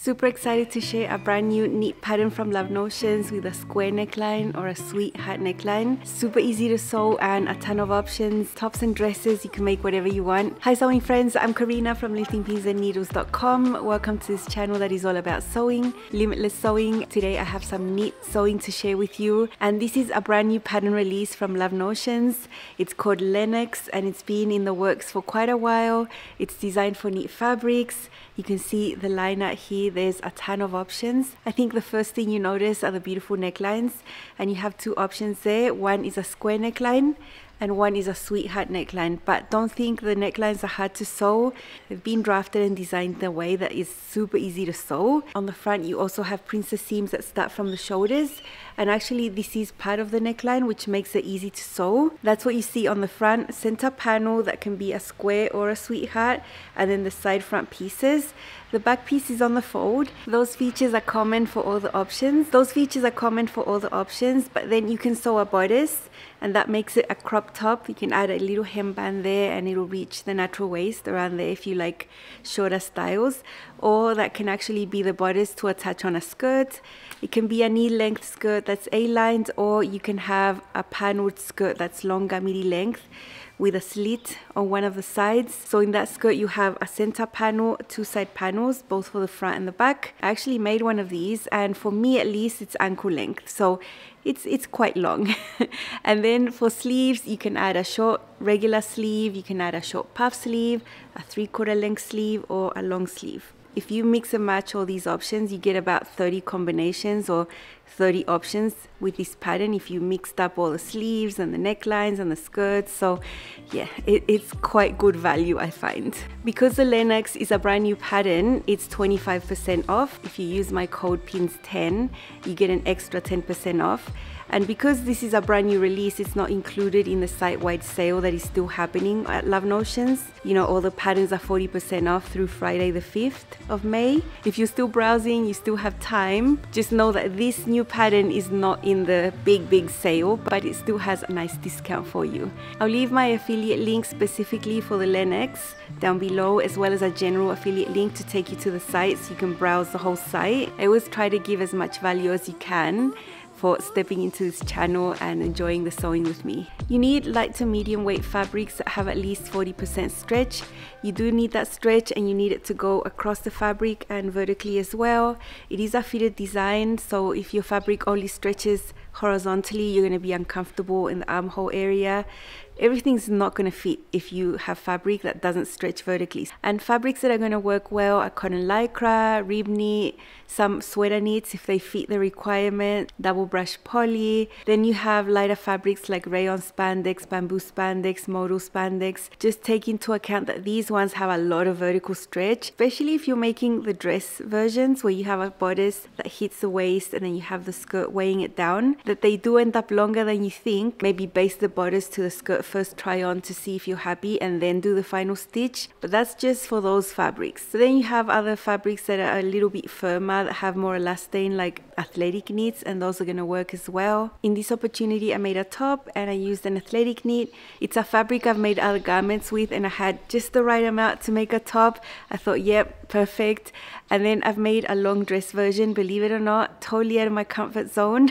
Super excited to share a brand new neat pattern from Lenox with a square neckline or a sweetheart neckline. Super easy to sew and a ton of options. Tops and dresses, you can make whatever you want. Hi sewing friends, I'm Karina from liftingpinsandneedles.com. Welcome to this channel that is all about sewing, limitless sewing. Today I have some neat sewing to share with you, and this is a brand new pattern release from Lenox. It's called Lenox and it's been in the works for quite a while. It's designed for neat fabrics. You can see the line out here, there's a ton of options. I think the first thing you notice are the beautiful necklines, and you have two options there. One is a square neckline and one is a sweetheart neckline, but don't think the necklines are hard to sew. They've been drafted and designed in a way that is super easy to sew. On the front you also have princess seams that start from the shoulders, and actually this is part of the neckline, which makes it easy to sew. That's what you see on the front center panel that can be a square or a sweetheart, and then the side front pieces. The back piece is on the fold. Those features are common for all the options. But then you can sew a bodice, and that makes it a crop top. You can add a little hemband there and it'll reach the natural waist around there if you like shorter styles. Or that can actually be the bodice to attach on a skirt. It can be a knee length skirt that's A-lined, or you can have a paneled skirt that's longer midi length with a slit on one of the sides. So in that skirt you have a center panel, two side panels, both for the front and the back. I actually made one of these, and for me at least it's ankle length, so it's quite long. And then for sleeves you can add a short regular sleeve, you can add a short puff sleeve, a 3/4 length sleeve, or a long sleeve. If you mix and match all these options, you get about 30 combinations or 30 options with this pattern if you mixed up all the sleeves and the necklines and the skirts. So yeah, it's quite good value, I find. Because the Lenox is a brand new pattern, it's 25% off. If you use my code PINS10, you get an extra 10% off. And because this is a brand new release, it's not included in the site-wide sale that is still happening at Lenox. You know, all the patterns are 40% off through Friday the 5th of May. If you're still browsing, you still have time. Just know that this new pattern is not in the big sale, but it still has a nice discount for you. I'll leave my affiliate link specifically for the Lenox down below, as well as a general affiliate link to take you to the site so you can browse the whole site. I always try to give as much value as you can for stepping into this channel and enjoying the sewing with me. You need light to medium weight fabrics that have at least 40% stretch. You do need that stretch, and you need it to go across the fabric and vertically as well. It is a fitted design, so if your fabric only stretches horizontally, you're going to be uncomfortable in the armhole area. Everything's not going to fit if you have fabric that doesn't stretch vertically. And fabrics that are going to work well are cotton lycra, rib knit, some sweater knits if they fit the requirement, double brush poly. Then you have lighter fabrics like rayon spandex, bamboo spandex, modal spandex. Just take into account that these ones have a lot of vertical stretch, especially if you're making the dress versions where you have a bodice that hits the waist and then you have the skirt weighing it down, that they do end up longer than you think. Maybe base the bodice to the skirt first, try on to see if you're happy, and then do the final stitch. But that's just for those fabrics. So then you have other fabrics that are a little bit firmer, that have more elastane, like athletic knits, and those are going to work as well. In this opportunity I made a top and I used an athletic knit. It's a fabric I've made other garments with, and I had just the right amount to make a top. I thought, yep, perfect. And then I've made a long dress version, believe it or not, totally out of my comfort zone.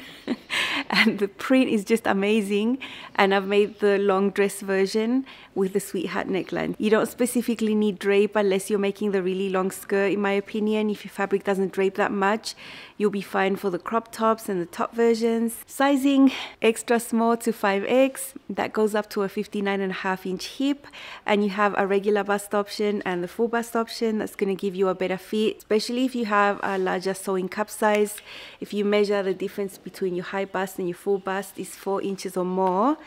And the print is just amazing. And I've made the long dress version with the sweetheart neckline. You don't specifically need drape unless you're making the really long skirt, in my opinion. If your fabric doesn't drape that much, you'll be fine for the crop tops and the top versions. Sizing extra small to 5X, that goes up to a 59.5-inch hip, and you have a regular bust option and the full bust option. That's going to give you a better fit, especially if you have a larger sewing cup size. If you measure the difference between your high bust and your full bust is 4 inches or more,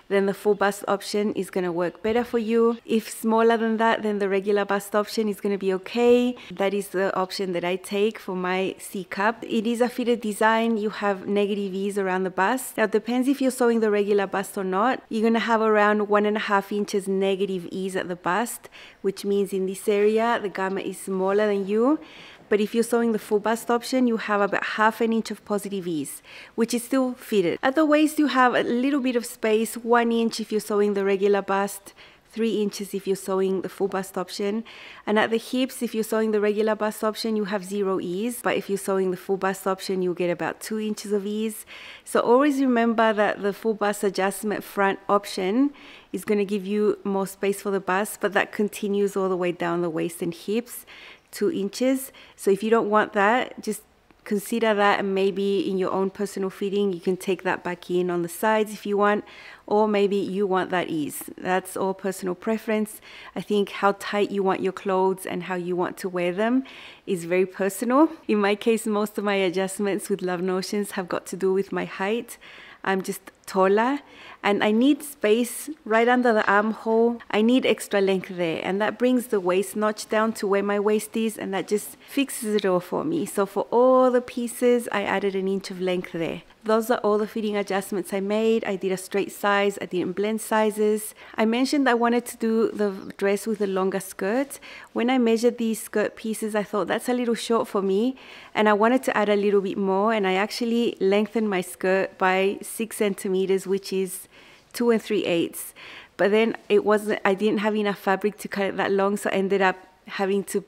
then the full bust option is going to work better for you. If smaller than that, then the regular bust option is going to be okay. That is the option that I take for my C cup. It is a fitted design. You have negative ease around the bust. Now it depends if you're sewing the regular bust or not. You're going to have around 1.5 inches negative ease at the bust, which means in this area the garment is smaller than you. But if you're sewing the full bust option, you have about 1/2 inch of positive ease, which is still fitted. At the waist, you have a little bit of space, 1 inch if you're sewing the regular bust, 3 inches if you're sewing the full bust option. And at the hips, if you're sewing the regular bust option, you have 0 ease. But if you're sewing the full bust option, you'll get about 2 inches of ease. So always remember that the full bust adjustment front option is going to give you more space for the bust, but that continues all the way down the waist and hips, 2 inches. So if you don't want that, just consider that, and maybe in your own personal fitting you can take that back in on the sides if you want, or maybe you want that ease. That's all personal preference. I think how tight you want your clothes and how you want to wear them is very personal. In my case, most of my adjustments with Love Notions have got to do with my height. I'm just taller and I need space right under the armhole. I need extra length there, and that brings the waist notch down to where my waist is, and that just fixes it all for me. So for all the pieces, I added an inch of length there. Those are all the fitting adjustments I made. I did a straight size. I didn't blend sizes. I mentioned I wanted to do the dress with a longer skirt. When I measured these skirt pieces, I thought that's a little short for me, and I wanted to add a little bit more, and I actually lengthened my skirt by 6 centimeters, which is 2 3/8. But then I didn't have enough fabric to cut it that long, so I ended up having to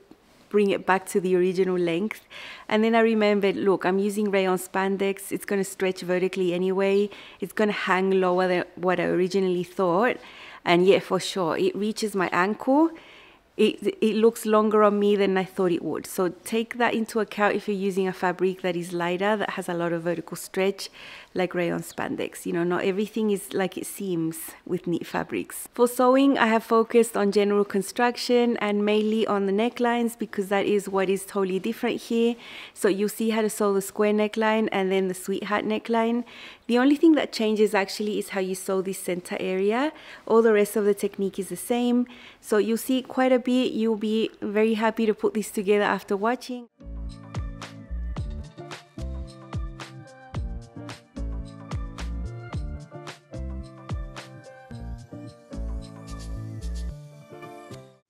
bring it back to the original length. And then I remembered, look, I'm using rayon spandex. It's going to stretch vertically anyway. It's going to hang lower than what I originally thought. And yeah, for sure, it reaches my ankle. It looks longer on me than I thought it would. So take that into account if you're using a fabric that is lighter, that has a lot of vertical stretch, like rayon spandex. You know, not everything is like it seems with knit fabrics. For sewing, I have focused on general construction and mainly on the necklines, because that is what is totally different here. So you'll see how to sew the square neckline and then the sweetheart neckline. The only thing that changes actually is how you sew this center area. All the rest of the technique is the same. So you'll see quite a bit. You'll be very happy to put this together after watching.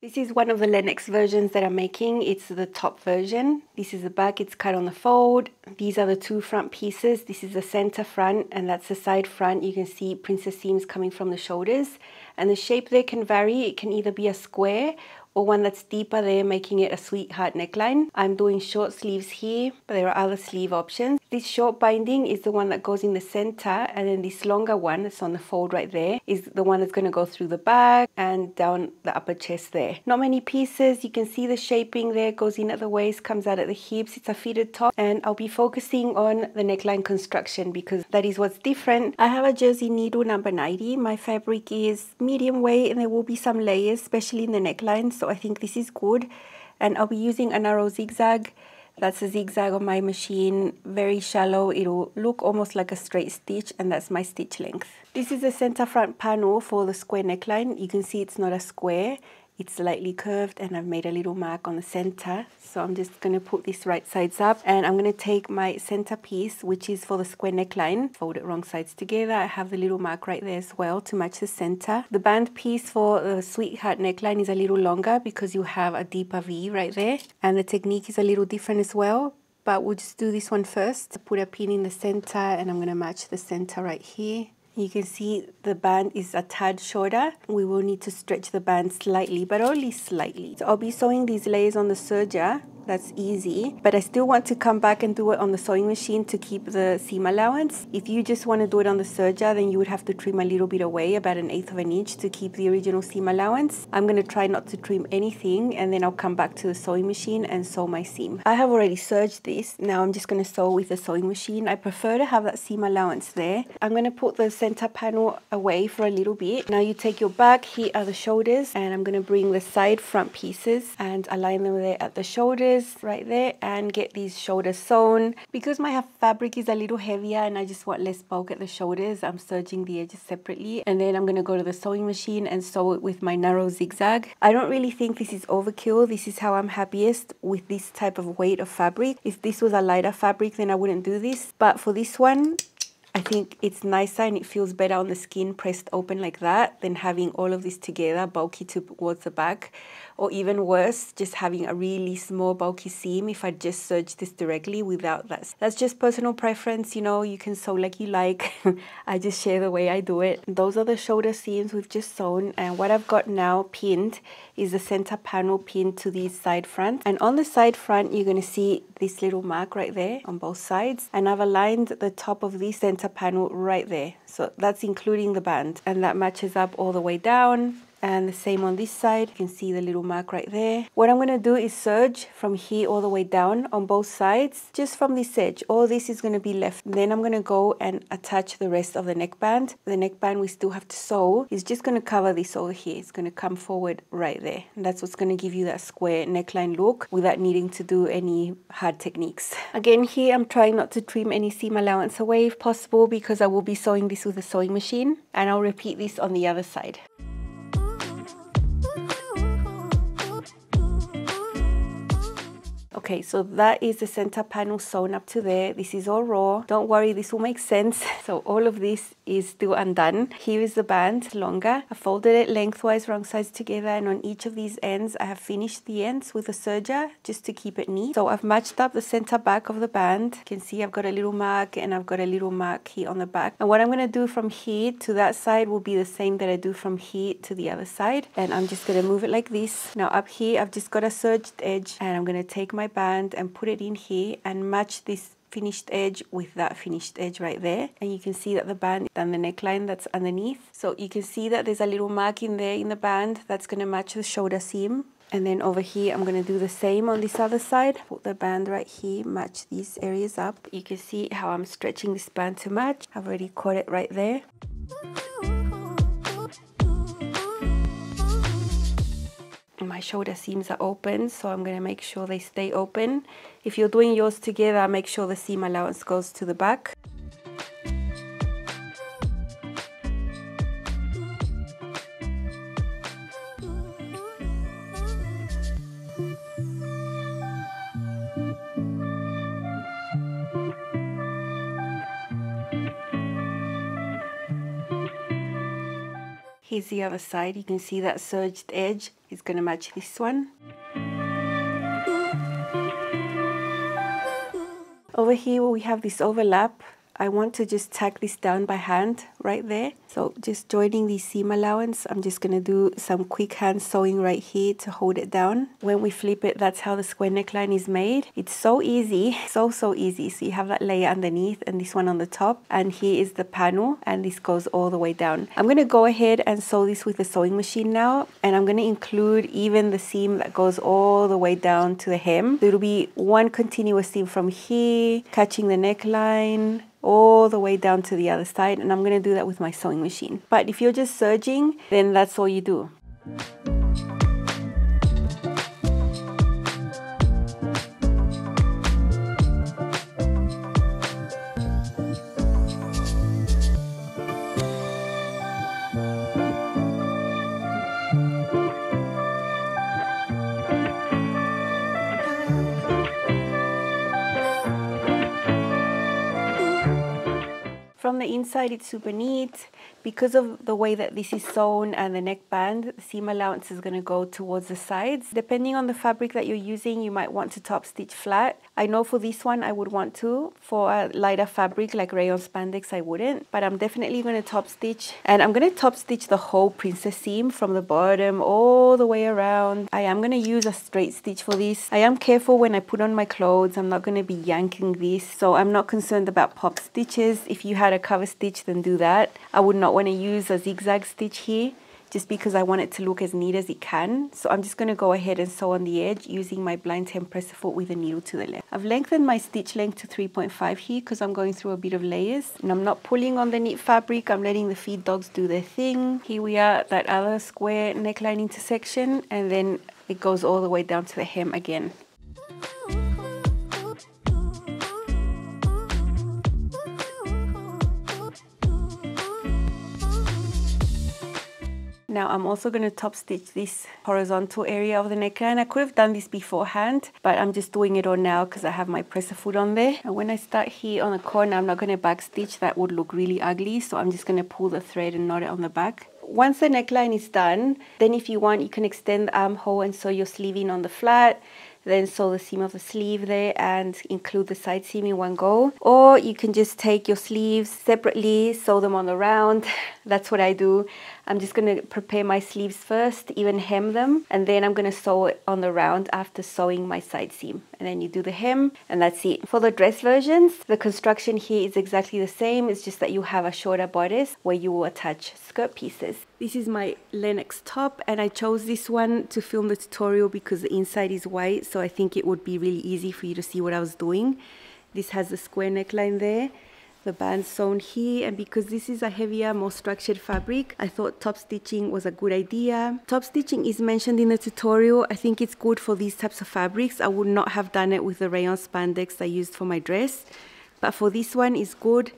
This is one of the Lenox versions that I'm making. It's the top version. This is the back, it's cut on the fold. These are the 2 front pieces. This is the center front and that's the side front. You can see princess seams coming from the shoulders. And the shape there can vary. It can either be a square or one that's deeper there, making it a sweetheart neckline. I'm doing short sleeves here, but there are other sleeve options. This short binding is the one that goes in the center, and then this longer one that's on the fold right there is the one that's going to go through the back and down the upper chest there. Not many pieces. You can see the shaping there, goes in at the waist, comes out at the hips. It's a fitted top, and I'll be focusing on the neckline construction because that is what's different. I have a jersey needle number 90. My fabric is medium weight and there will be some layers, especially in the neckline. So I think this is good, and I'll be using a narrow zigzag. That's a zigzag on my machine, very shallow. It'll look almost like a straight stitch, and that's my stitch length. This is the center front panel for the square neckline. You can see it's not a square. It's slightly curved, and I've made a little mark on the center. So I'm just going to put this right sides up, and I'm going to take my center piece, which is for the square neckline, fold it wrong sides together. I have the little mark right there as well to match the center. The band piece for the sweetheart neckline is a little longer because you have a deeper V right there, and the technique is a little different as well. But we'll just do this one first. Put a pin in the center, and I'm going to match the center right here. You can see the band is a tad shorter. We will need to stretch the band slightly, but only slightly. So I'll be sewing these layers on the serger. That's easy, but I still want to come back and do it on the sewing machine to keep the seam allowance. If you just want to do it on the serger, then you would have to trim a little bit away, about 1/8 of an inch, to keep the original seam allowance. I'm going to try not to trim anything, and then I'll come back to the sewing machine and sew my seam. I have already serged this. Now I'm just going to sew with the sewing machine. I prefer to have that seam allowance there. I'm going to put the center panel away for a little bit. Now you take your back, here are the shoulders, and I'm going to bring the side front pieces and align them there at the shoulders right there and get these shoulders sewn. Because my fabric is a little heavier and I just want less bulk at the shoulders, I'm serging the edges separately, and then I'm going to go to the sewing machine and sew it with my narrow zigzag. I don't really think this is overkill. This is how I'm happiest with this type of weight of fabric. If this was a lighter fabric, then I wouldn't do this, but for this one I think it's nicer and it feels better on the skin pressed open like that than having all of this together bulky towards the back. or even worse, just having a really small bulky seam if I just serge this directly without that. That's just personal preference, you know, you can sew like you like. I just share the way I do it. Those are the shoulder seams we've just sewn, and what I've got now pinned is the center panel pinned to these side fronts. And on the side front, you're going to see this little mark right there on both sides, and I've aligned the top of this center panel right there, so that's including the band, and that matches up all the way down. And the same on this side, you can see the little mark right there. What I'm going to do is serge from here all the way down on both sides, just from this edge. All this is going to be left. Then I'm going to go and attach the rest of the neckband. The neckband we still have to sew is just going to cover this over here. It's going to come forward right there. And that's what's going to give you that square neckline look without needing to do any hard techniques. Again, here I'm trying not to trim any seam allowance away if possible, because I will be sewing this with a sewing machine, and I'll repeat this on the other side. Okay, so that is the center panel sewn up to there. This is all raw. Don't worry, this will make sense. So all of this is still undone. Here is the band, longer. I folded it lengthwise, wrong sides together, and on each of these ends, I have finished the ends with a serger just to keep it neat. So I've matched up the center back of the band. You can see I've got a little mark and I've got a little mark here on the back. And what I'm going to do from here to that side will be the same that I do from here to the other side. And I'm just going to move it like this. Now up here, I've just got a serged edge, and I'm going to take my band and put it in here and match this finished edge with that finished edge right there. And you can see that the band and the neckline that's underneath. So you can see that there's a little mark in there in the band that's going to match the shoulder seam. And then over here, I'm going to do the same on this other side. Put the band right here, match these areas up. You can see how I'm stretching this band to match. I've already caught it right there. My shoulder seams are open, so I'm going to make sure they stay open. If you're doing yours together, make sure the seam allowance goes to the back. Here's the other side. You can see that serged edge is going to match this one. Over here we have this overlap. I want to just tack this down by hand right there. So just joining the seam allowance, I'm just going to do some quick hand sewing right here to hold it down. When we flip it, that's how the square neckline is made. It's so easy, so easy. So you have that layer underneath and this one on the top, and here is the panel, and this goes all the way down. I'm going to go ahead and sew this with the sewing machine now, and I'm going to include even the seam that goes all the way down to the hem. So it'll be one continuous seam from here, catching the neckline, all the way down to the other side, and I'm going to do that with my sewing machine. But if you're just serging, then that's all you do. From the inside, it's super neat. Because of the way that this is sewn and the neckband, the seam allowance is going to go towards the sides. Depending on the fabric that you're using, you might want to top stitch flat. I know for this one I would want to. For a lighter fabric like rayon spandex, I wouldn't. But I'm definitely going to top stitch. And I'm going to top stitch the whole princess seam from the bottom all the way around. I am going to use a straight stitch for this. I am careful when I put on my clothes. I'm not going to be yanking this. So I'm not concerned about pop stitches. If you had a cover stitch, then do that. I would not want to use a zigzag stitch here, just because I want it to look as neat as it can. So I'm just going to go ahead and sew on the edge using my blind hem presser foot with a needle to the left. I've lengthened my stitch length to 3.5 here because I'm going through a bit of layers, and I'm not pulling on the knit fabric. I'm letting the feed dogs do their thing. Here we are at that other square neckline intersection, and then it goes all the way down to the hem again. Now I'm also going to top stitch this horizontal area of the neckline. I could have done this beforehand, but I'm just doing it all now because I have my presser foot on there. And when I start here on the corner, I'm not going to back stitch. That would look really ugly. So I'm just going to pull the thread and knot it on the back. once the neckline is done, then if you want, you can extend the armhole and sew your sleeve in on the flat, then sew the seam of the sleeve there and include the side seam in one go. Or you can just take your sleeves separately, sew them on the round. That's what I do. I'm just going to prepare my sleeves first, even hem them, and then I'm going to sew it on the round after sewing my side seam. And then you do the hem, and that's it. For the dress versions, the construction here is exactly the same. It's just that you have a shorter bodice where you will attach skirt pieces. This is my Lenox top, and I chose this one to film the tutorial because the inside is white, so I think it would be really easy for you to see what I was doing. This has the square neckline there, the bands sewn here, and because this is a heavier, more structured fabric, I thought top stitching was a good idea. Top stitching is mentioned in the tutorial. I think it's good for these types of fabrics. I would not have done it with the rayon spandex I used for my dress, but for this one it's good.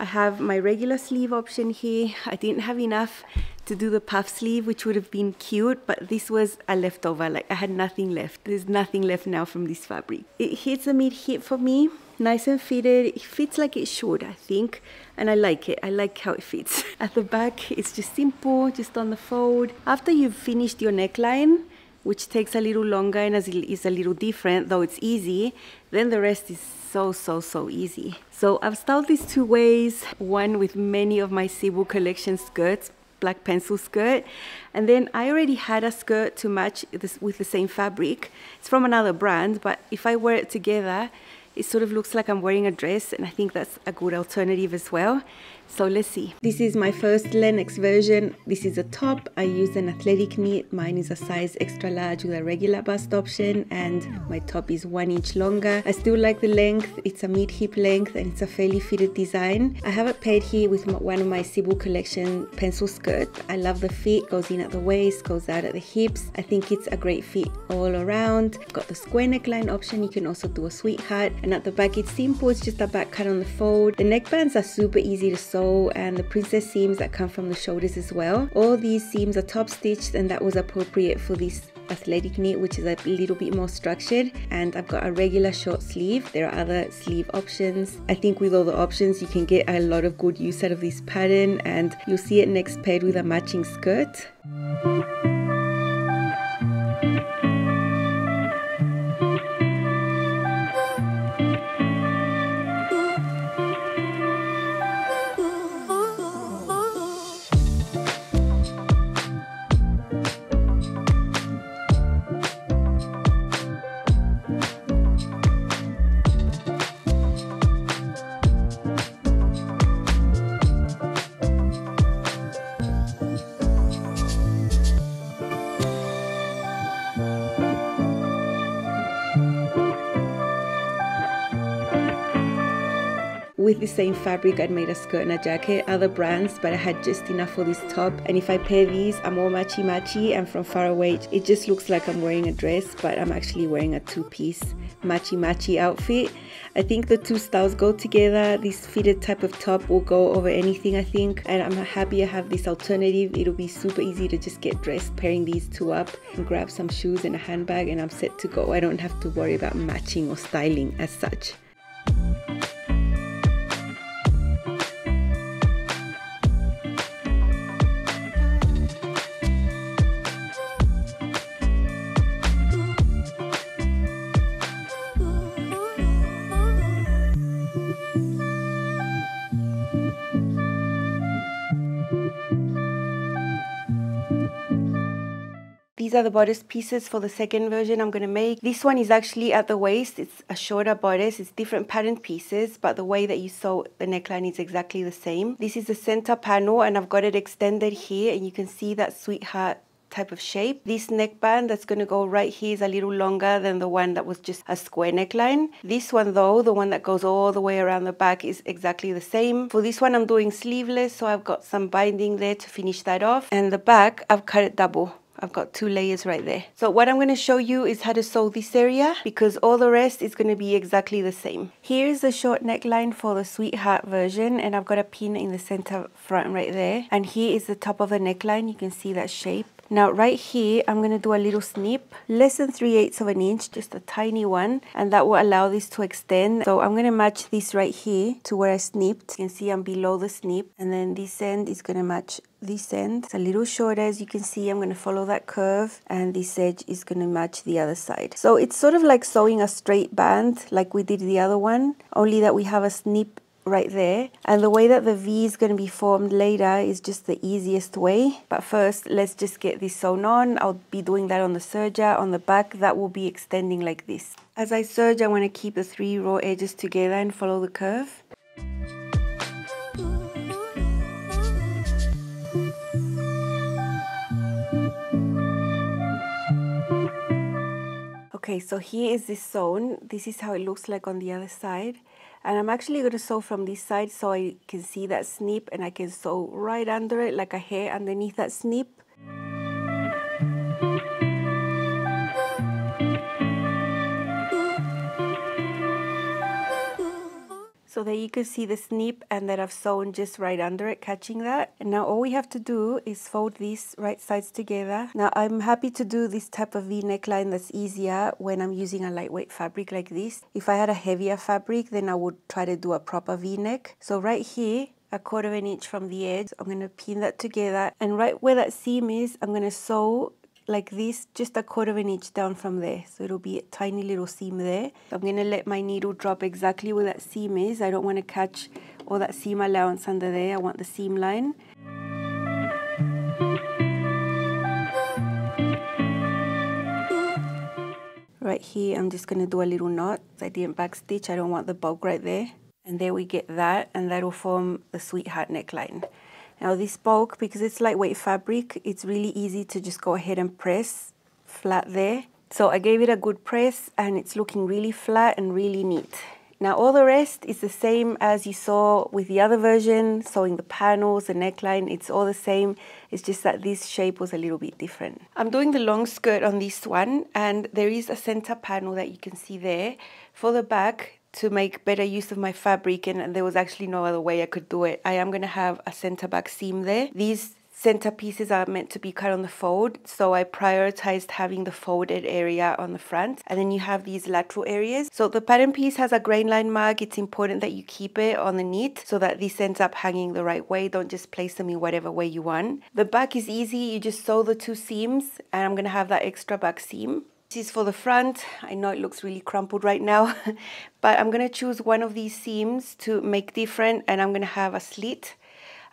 I have my regular sleeve option here. I didn't have enough to do the puff sleeve, which would have been cute, but this was a leftover. Like, I had nothing left. There's nothing left now from this fabric. It hits a mid-hip for me, nice and fitted. It fits like it should, I think, and I like it. I like how it fits. At the back, it's just simple, just on the fold. After you've finished your neckline, which takes a little longer and is a little different, though it's easy, then the rest is so easy. So I've styled these two ways, one with many of my Cebu collection skirts, black pencil skirt, and then I already had a skirt to match this with the same fabric. It's from another brand, but if I wear it together, it sort of looks like I'm wearing a dress, and I think that's a good alternative as well. So let's see. This is my first Lenox version. This is a top. I use an athletic knit. Mine is a size extra large with a regular bust option, and my top is 1 inch longer. I still like the length. It's a mid-hip length and it's a fairly fitted design. I have it paired here with one of my Cebu collection pencil skirt. I love the fit. Goes in at the waist, goes out at the hips. I think it's a great fit all around. I've got the square neckline option. You can also do a sweetheart, and at the back it's simple. It's just a back cut on the fold. The neckbands are super easy to sew, and the princess seams that come from the shoulders as well. All these seams are top stitched, and that was appropriate for this athletic knit, which is a little bit more structured. And I've got a regular short sleeve. There are other sleeve options. I think with all the options you can get a lot of good use out of this pattern, and you'll see it next paired with a matching skirt. With the same fabric, I'd made a skirt and a jacket, other brands, but I had just enough for this top. And if I pair these, I'm all matchy-matchy, and from far away it just looks like I'm wearing a dress, but I'm actually wearing a two-piece matchy-matchy outfit. I think the two styles go together. This fitted type of top will go over anything, I think, and I'm happy I have this alternative. It'll be super easy to just get dressed pairing these two up and grab some shoes and a handbag, and I'm set to go. I don't have to worry about matching or styling as such. These are the bodice pieces for the second version I'm going to make. This one is actually at the waist. It's a shorter bodice. It's different pattern pieces, but the way that you sew the neckline is exactly the same. This is the center panel, and I've got it extended here, and you can see that sweetheart type of shape. This neckband that's going to go right here is a little longer than the one that was just a square neckline. This one though, the one that goes all the way around the back, is exactly the same. For this one I'm doing sleeveless, so I've got some binding there to finish that off, and the back I've cut it double. I've got 2 layers right there. So what I'm going to show you is how to sew this area, because all the rest is going to be exactly the same. Here's the short neckline for the sweetheart version, and I've got a pin in the center front right there. And here is the top of the neckline. You can see that shape. Now right here, I'm going to do a little snip, less than 3/8 of an inch, just a tiny one, and that will allow this to extend. So I'm going to match this right here to where I snipped. You can see I'm below the snip, and then this end is going to match this end. It's a little shorter, as you can see. I'm going to follow that curve, and this edge is going to match the other side. So it's sort of like sewing a straight band like we did the other one, only that we have a snip right there, and the way that the V is going to be formed later is just the easiest way. But first, let's just get this sewn on. I'll be doing that on the serger. On the back, that will be extending like this. As I serge, I want to keep the 3 raw edges together and follow the curve. Okay, so here is this sewn. This is how it looks like on the other side. And I'm actually going to sew from this side so I can see that snip, and I can sew right under it like a hair underneath that snip. So there you can see the snip, and that I've sewn just right under it, catching that. And now all we have to do is fold these right sides together. Now I'm happy to do this type of V neckline that's easier when I'm using a lightweight fabric like this. If I had a heavier fabric, then I would try to do a proper V neck. So right here, 1/4 of an inch from the edge, I'm going to pin that together. And right where that seam is, I'm going to sew like this, just 1/4 of an inch down from there. So it'll be a tiny little seam there. So I'm going to let my needle drop exactly where that seam is. I don't want to catch all that seam allowance under there. I want the seam line. Right here, I'm just going to do a little knot. I didn't backstitch. I don't want the bulk right there. And there we get that, and that'll form the sweetheart neckline. Now this bulk, because it's lightweight fabric, it's really easy to just go ahead and press flat there. So I gave it a good press, and it's looking really flat and really neat. Now all the rest is the same as you saw with the other version, sewing the panels, the neckline, it's all the same. It's just that this shape was a little bit different. I'm doing the long skirt on this one, and there is a center panel that you can see there. For the back, to make better use of my fabric, and there was actually no other way I could do it, I am going to have a center back seam there. These center pieces are meant to be cut on the fold, so I prioritized having the folded area on the front, and then you have these lateral areas. So the pattern piece has a grain line mark. It's important that you keep it on the knit so that this ends up hanging the right way. Don't just place them in whatever way you want. The back is easy. You just sew the 2 seams, and I'm going to have that extra back seam. This is for the front. I know it looks really crumpled right now, but I'm going to choose one of these seams to make different, and I'm going to have a slit.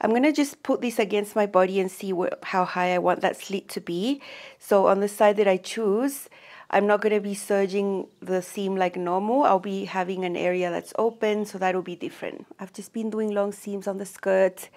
I'm going to just put this against my body and see how high I want that slit to be. So on the side that I choose, I'm not going to be serging the seam like normal. I'll be having an area that's open, so that'll be different. I've just been doing long seams on the skirt,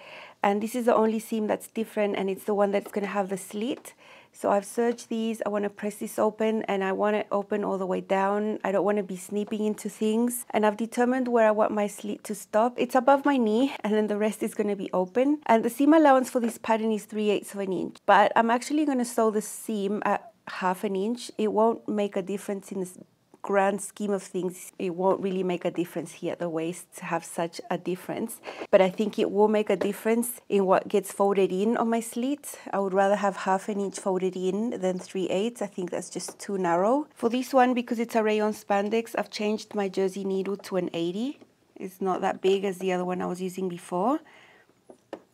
and this is the only seam that's different, and it's the one that's going to have the slit. So I've serged these. I want to press this open, and I want it open all the way down. I don't want to be snipping into things. And I've determined where I want my slit to stop. It's above my knee, and then the rest is going to be open. And the seam allowance for this pattern is 3/8 of an inch. But I'm actually going to sew the seam at 1/2 an inch. It won't make a difference in this grand scheme of things. It won't really make a difference here at the waist to have such a difference, but I think it will make a difference in what gets folded in on my slit. I would rather have 1/2 an inch folded in than 3/8. I think that's just too narrow. For this one, because it's a rayon spandex, I've changed my jersey needle to an 80. It's not that big as the other one I was using before.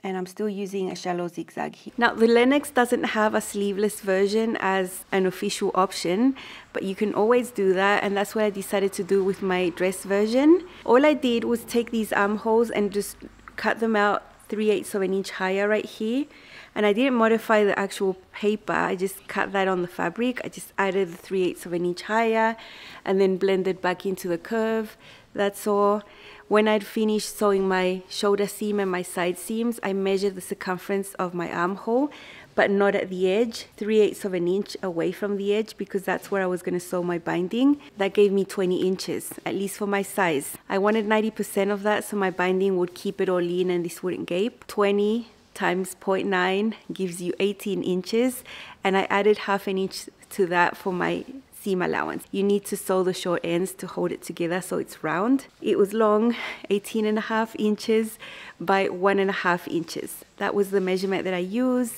And I'm still using a shallow zigzag here. Now the Lenox doesn't have a sleeveless version as an official option, but you can always do that, and that's what I decided to do with my dress version. All I did was take these armholes and just cut them out 3/8 of an inch higher right here. And I didn't modify the actual paper, I just cut that on the fabric. I just added the 3/8 of an inch higher and then blended back into the curve. That's all. When I'd finished sewing my shoulder seam and my side seams, I measured the circumference of my armhole, but not at the edge, 3/8 of an inch away from the edge, because that's where I was going to sew my binding. That gave me 20 inches, at least for my size. I wanted 90% of that so my binding would keep it all in and this wouldn't gape. 20 times 0.9 gives you 18 inches, and I added 1/2 an inch to that for my seam allowance. You need to sew the short ends to hold it together so it's round. It was long, 18.5 inches by 1.5 inches. That was the measurement that I used.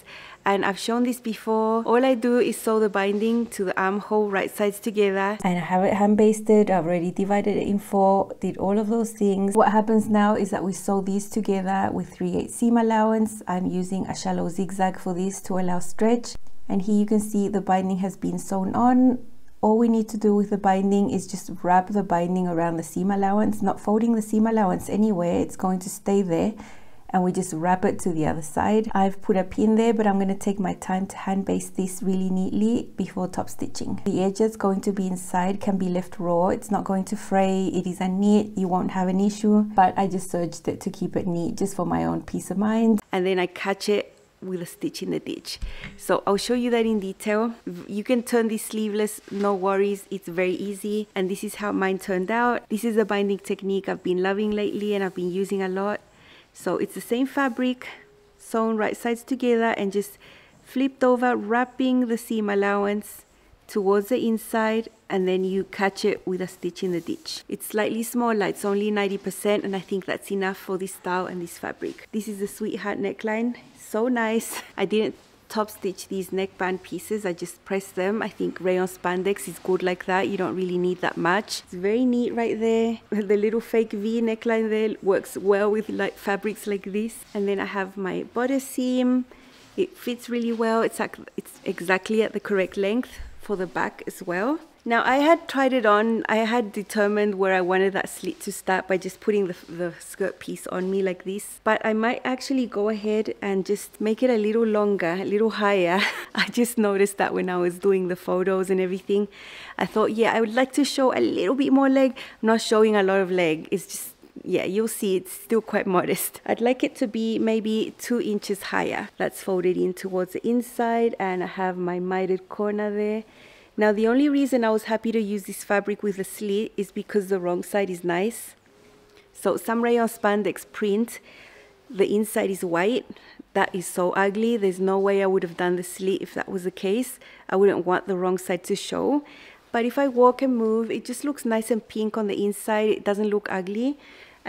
And I've shown this before. All I do is sew the binding to the armhole right sides together. And I have it hand basted. I've already divided it in 4, did all of those things. What happens now is that we sew these together with 3/8 seam allowance. I'm using a shallow zigzag for this to allow stretch. And here you can see the binding has been sewn on. All we need to do with the binding is just wrap the binding around the seam allowance, not folding the seam allowance anywhere. It's going to stay there. And we just wrap it to the other side. I've put a pin there, but I'm going to take my time to hand baste this really neatly before top stitching. The edge that's going to be inside can be left raw. It's not going to fray. It is a knit. You won't have an issue, but I just serged it to keep it neat just for my own peace of mind. And then I catch it with a stitch in the ditch. So I'll show you that in detail. You can turn this sleeveless, no worries, it's very easy. And this is how mine turned out. This is a binding technique I've been loving lately and I've been using a lot. So it's the same fabric, sewn right sides together and just flipped over, wrapping the seam allowance towards the inside, and then you catch it with a stitch in the ditch. It's slightly smaller, it's only 90%, and I think that's enough for this style and this fabric. This is the Sweetheart neckline, so nice. I didn't top stitch these neckband pieces, I just pressed them. I think rayon spandex is good like that. You don't really need that much. It's very neat right there. The little fake V neckline there works well with like fabrics like this. And then I have my bodice seam. It fits really well. It's exactly at the correct length for the back as well. Now I had tried it on, I had determined where I wanted that slit to start by just putting the skirt piece on me like this. But I might actually go ahead and just make it a little longer, a little higher. I just noticed that when I was doing the photos and everything. I thought, yeah, I would like to show a little bit more leg. I'm not showing a lot of leg, it's just, yeah, you'll see it's still quite modest. I'd like it to be maybe 2 inches higher. That's folded in towards the inside and I have my mitered corner there. Now the only reason I was happy to use this fabric with a slit is because the wrong side is nice. So some rayon spandex print, the inside is white. That is so ugly. There's no way I would have done the slit if that was the case. I wouldn't want the wrong side to show. But if I walk and move, it just looks nice and pink on the inside. It doesn't look ugly.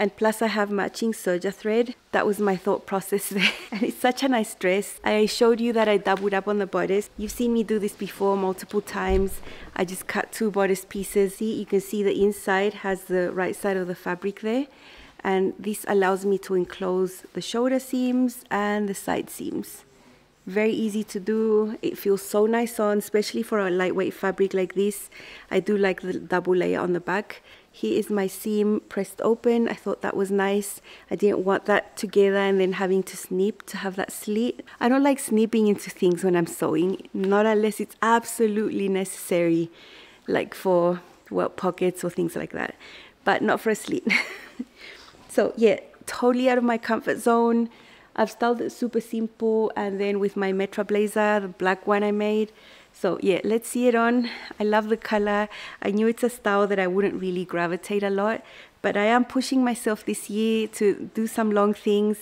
And plus I have matching serger thread. That was my thought process there. And it's such a nice dress. I showed you that I doubled up on the bodice. You've seen me do this before multiple times. I just cut 2 bodice pieces. See, you can see the inside has the right side of the fabric there. And this allows me to enclose the shoulder seams and the side seams. Very easy to do. It feels so nice on, especially for a lightweight fabric like this. I do like the double layer on the back. Here is my seam pressed open. I thought that was nice. I didn't want that together and then having to snip to have that slit. I don't like snipping into things when I'm sewing, not unless it's absolutely necessary, like for, well, pockets or things like that, but not for a slit. So yeah, totally out of my comfort zone. I've styled it super simple, and then with my Metra blazer, the black one I made. So yeah, let's see it on. I love the color. I knew it's a style that I wouldn't really gravitate a lot, but I am pushing myself this year to do some long things.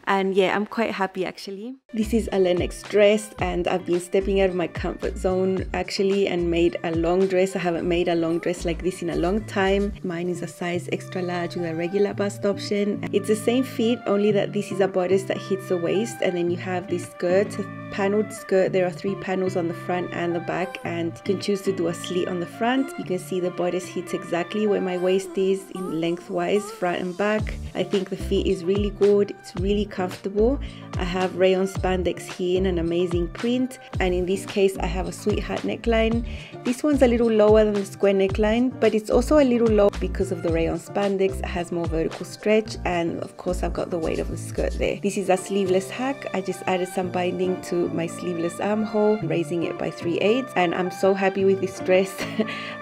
And yeah, I'm quite happy actually. This is a Lenox dress and I've been stepping out of my comfort zone actually and made a long dress. I haven't made a long dress like this in a long time. Mine is a size extra large with a regular bust option. It's the same fit, only that this is a bodice that hits the waist, and then you have this skirt, a paneled skirt. There are 3 panels on the front and the back, and you can choose to do a slit on the front. You can see the bodice hits exactly where my waist is in lengthwise, front and back. I think the fit is really good. It's really comfortable. I have rayon spandex here in an amazing print, and in this case I have a Sweetheart neckline. This one's a little lower than the square neckline, but it's also a little low because of the rayon spandex. It has more vertical stretch, and of course I've got the weight of the skirt there. This is a sleeveless hack. I just added some binding to my sleeveless armhole, raising it by 3/8, and I'm so happy with this dress.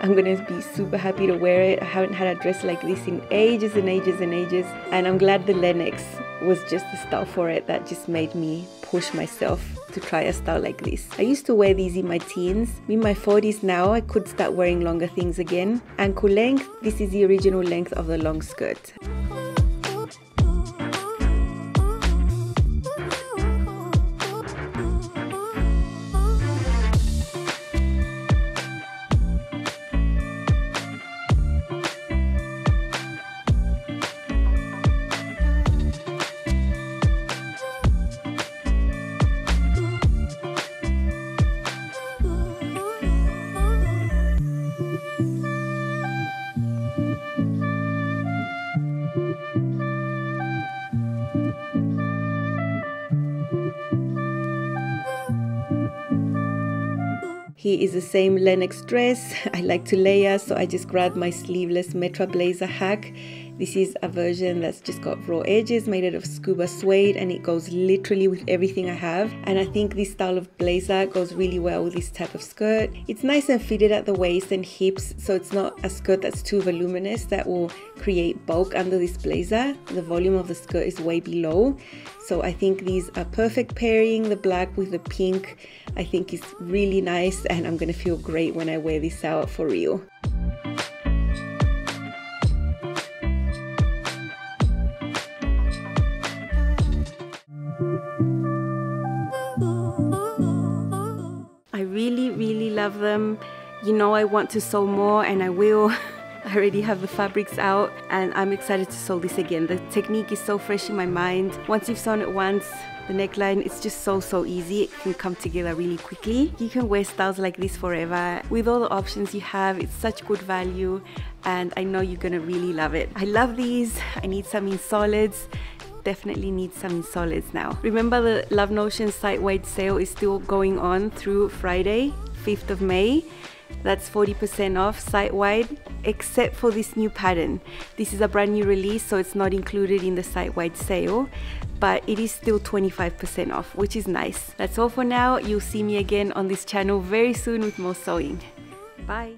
I'm gonna be super happy to wear it. I haven't had a dress like this in ages and ages and ages, and I'm glad the Lenox was just the style for it that just made me push myself to try a style like this. I used to wear these in my teens. In my 40s now, I could start wearing longer things again. Ankle length, this is the original length of the long skirt. Here is the same Lenox dress. I like to layer, so I just grabbed my sleeveless Metra blazer hack. This is a version that's just got raw edges, made out of scuba suede, and it goes literally with everything I have. And I think this style of blazer goes really well with this type of skirt. It's nice and fitted at the waist and hips, so it's not a skirt that's too voluminous that will create bulk under this blazer. The volume of the skirt is way below. So I think these are perfect pairing. The black with the pink I think is really nice, and I'm gonna feel great when I wear this out for real. I really love them. You know, I want to sew more, and I will. I already have the fabrics out, and I'm excited to sew this again. The technique is so fresh in my mind. Once you've sewn it once, the neckline, it's just so easy. It can come together really quickly. You can wear styles like this forever. With all the options you have, it's such good value, and I know you're gonna really love it. I love these. I need some in solids. Definitely need some in solids now. Remember, the Love Notion site-wide sale is still going on through Friday, 5th of May. That's 40% off site-wide, except for this new pattern. This is a brand new release, so it's not included in the site-wide sale, but it is still 25% off, which is nice. That's all for now. You'll see me again on this channel very soon with more sewing. Bye.